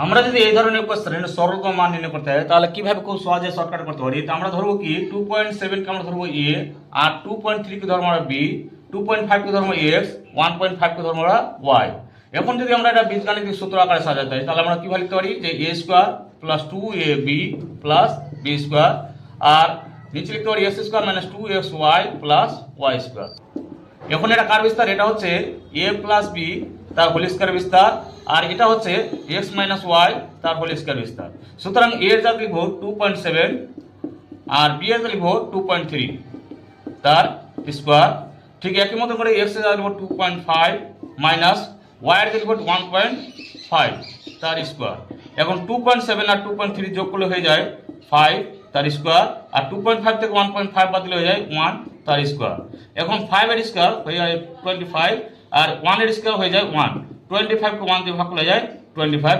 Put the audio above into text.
আমরা যদি এই ধরনের কোশ্চেন সরলতম মান নির্ণয় করতে হয় তাহলে কিভাবে খুব সহজে শর্টকাট করতে পারি। তো আমরা ধরবো কি 2.7 কে আমরা ধরবো এ, আর 2.3 কে ধরবো আমরা বি, 2.5 কে ধরবো এক্স, 1.5 কে ধরবো আমরা ওয়াই। এখন যদি আমরা এটা বীজগাণিতিক সূত্র আকারে সাজাতে হয় তাহলে আমরা কিভাবে লিখতে পারি যে A square plus 2ab plus B square, আর নিচে লিখতে পারি X square minus 2xy plus Y square. এখন এটা কার বিস্তার? এটা হচ্ছে এ প্লাস বি তার হোল স্কয়ার বিস্তার, আর এটা হচ্ছে এক্স মাইনাস ওয়াই তার হোল স্কয়ার বিস্তার। সুতরাং এ এর জায়গায় লিখবো 2.7 আর বি এর জায়গায় লিখবো 2.3 তার স্কয়ার। ঠিক একই মতো করে এক্স এর জায়গায় লিখবো 2.5 মাইনাস ওয়াই এর জায়গায় লিখবো 1.5 তার স্কয়ার। এখন 2.7 আর 2.3 যোগ করলে হয়ে যায় 5 তার স্কয়ার, আর 2.5 থেকে 1.5 বাদ দিলে হয়ে যায় 1 তার স্কয়ার। এখন 5 এর স্কয়ার হয়ে যায় 25, আর 1 এর স্কয়ার হয়ে যায় 1। 25 কে 1 দিয়ে ভাগ করলে যায় 25।